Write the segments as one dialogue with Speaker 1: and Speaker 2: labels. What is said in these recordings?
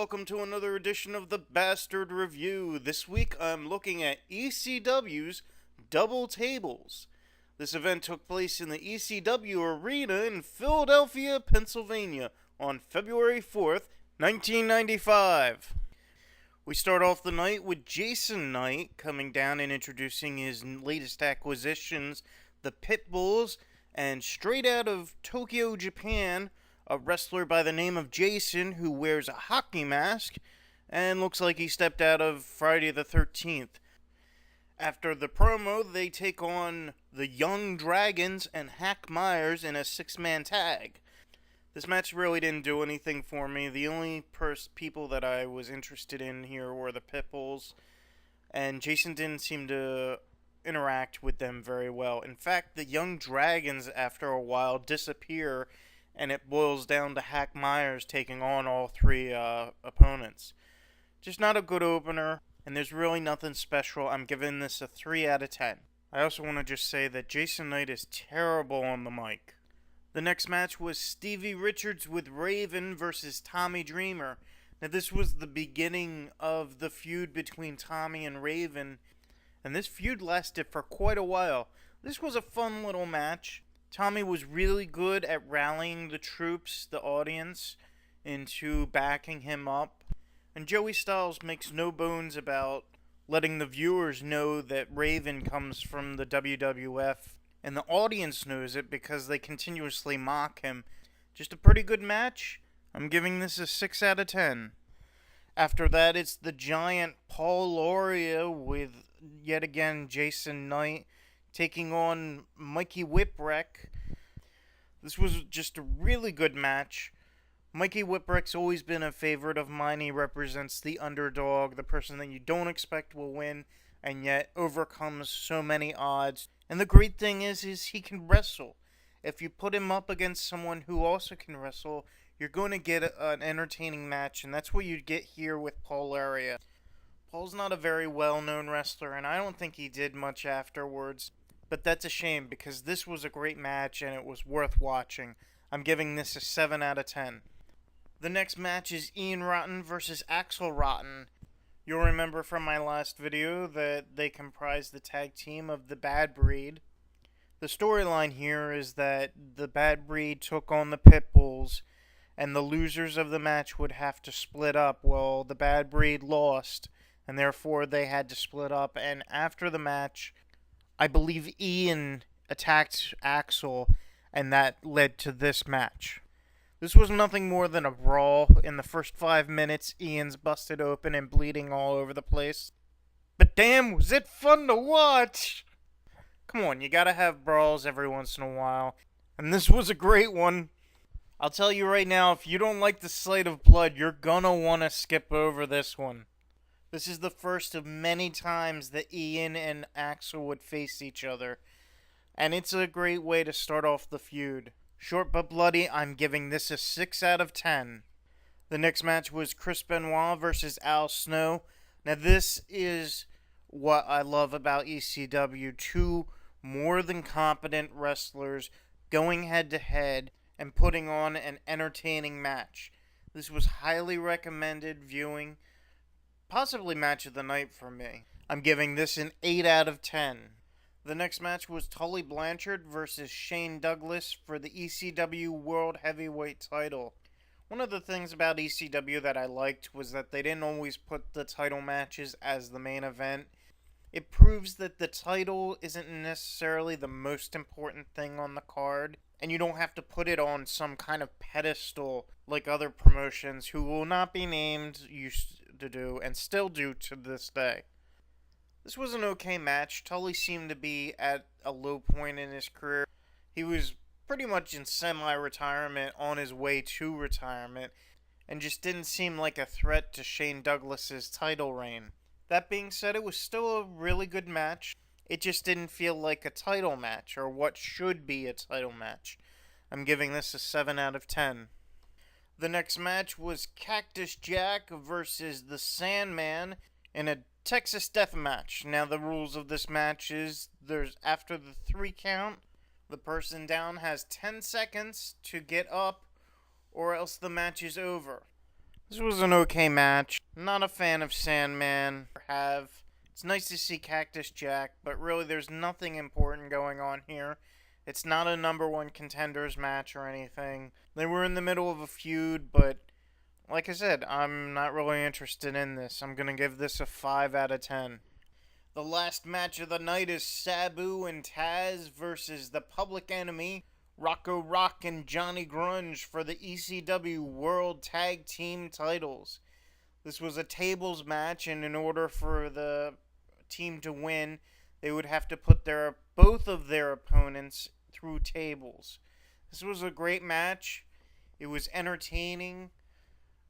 Speaker 1: welcome to another edition of the Bastard Review. This week I'm looking at ECW's Double Tables. This event took place in the ECW Arena in Philadelphia, Pennsylvania on February 4th, 1995. We start off the night with Jason Knight coming down and introducing his latest acquisitions, the Pitbulls, and straight out of Tokyo, Japan, a wrestler by the name of Jason who wears a hockey mask and looks like he stepped out of Friday the 13th. After the promo, they take on the Young Dragons and Hack Myers in a six-man tag. This match really didn't do anything for me. The only people that I was interested in here were the Pitbulls, and Jason didn't seem to interact with them very well. In fact, the Young Dragons, after a while, disappear, and it boils down to Hack Myers taking on all three opponents. Just not a good opener, and there's really nothing special. I'm giving this a 3 out of 10. I also want to just say that Jason Knight is terrible on the mic. The next match was Stevie Richards with Raven versus Tommy Dreamer. Now this was the beginning of the feud between Tommy and Raven, and this feud lasted for quite a while. This was a fun little match. Tommy was really good at rallying the troops, the audience, into backing him up. And Joey Styles makes no bones about letting the viewers know that Raven comes from the WWF. And the audience knows it because they continuously mock him. Just a pretty good match. I'm giving this a 6 out of 10. After that, it's the Giant Paul Lauria with, yet again, Jason Knight taking on Mikey Whipwreck. This was just a really good match. Mikey Whipwreck's always been a favorite of mine. He represents the underdog, the person that you don't expect will win, and yet overcomes so many odds. And the great thing is he can wrestle. If you put him up against someone who also can wrestle, you're going to get an entertaining match, and that's what you get here with Paul Lauria. Paul's not a very well-known wrestler, and I don't think he did much afterwards. But that's a shame, because this was a great match and it was worth watching. I'm giving this a 7 out of 10. The next match is Ian Rotten versus Axel Rotten. You'll remember from my last video that they comprise the tag team of the Bad Breed. The storyline here is that the Bad Breed took on the Pitbulls, and the losers of the match would have to split up. Well, the Bad Breed lost, and therefore they had to split up, and after the match, I believe Ian attacked Axel, and that led to this match. This was nothing more than a brawl. In the first 5 minutes, Ian's busted open and bleeding all over the place. But damn, was it fun to watch! Come on, you gotta have brawls every once in a while. And this was a great one. I'll tell you right now, if you don't like the sight of blood, you're gonna want to skip over this one. This is the first of many times that Ian and Axel would face each other, and it's a great way to start off the feud. Short but bloody, I'm giving this a 6 out of 10. The next match was Chris Benoit versus Al Snow. Now this is what I love about ECW. Two more than competent wrestlers going head to head and putting on an entertaining match. This was highly recommended viewing. Possibly match of the night for me. I'm giving this an 8 out of 10. The next match was Tully Blanchard versus Shane Douglas for the ECW World Heavyweight title. One of the things about ECW that I liked was that they didn't always put the title matches as the main event. It proves that the title isn't necessarily the most important thing on the card, and you don't have to put it on some kind of pedestal like other promotions who will not be named used to do and still do to this day. This was an okay match. Tully seemed to be at a low point in his career. He was pretty much in semi-retirement, on his way to retirement, and just didn't seem like a threat to Shane Douglas's title reign. That being said, it was still a really good match. It just didn't feel like a title match, or what should be a title match. I'm giving this a 7 out of 10. The next match was Cactus Jack versus the Sandman in a Texas Death Match. Now the rules of this match is there's after the 3 count, the person down has 10 seconds to get up or else the match is over. This was an okay match. Not a fan of Sandman. It's nice to see Cactus Jack, but really there's nothing important going on here. It's not a number one contenders match or anything. They were in the middle of a feud, but like I said, I'm not really interested in this. I'm going to give this a 5 out of 10. The last match of the night is Sabu and Taz versus the Public Enemy, Rocco Rock and Johnny Grunge for the ECW World Tag Team titles. This was a tables match, and in order for the team to win, they would have to put both of their opponents through tables. This was a great match. It was entertaining.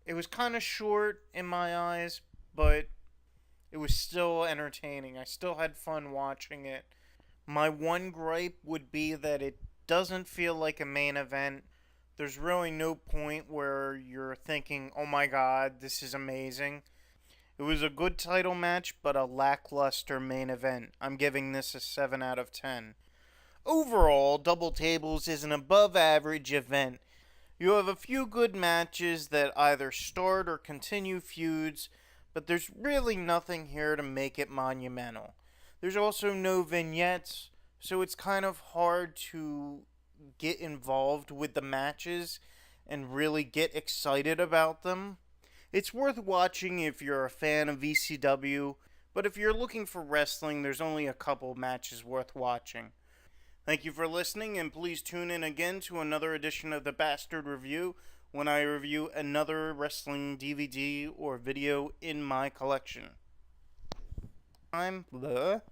Speaker 1: It was kind of short in my eyes, but it was still entertaining. I still had fun watching it. My one gripe would be that it doesn't feel like a main event. There's really no point where you're thinking, oh my god, this is amazing. It was a good title match, but a lackluster main event. I'm giving this a 7 out of 10. Overall, Double Tables is an above average event. You have a few good matches that either start or continue feuds, but there's really nothing here to make it monumental. There's also no vignettes, so it's kind of hard to get involved with the matches and really get excited about them. It's worth watching if you're a fan of ECW, but if you're looking for wrestling, there's only a couple matches worth watching. Thank you for listening, and please tune in again to another edition of the Bastard Review when I review another wrestling DVD or video in my collection. I'm the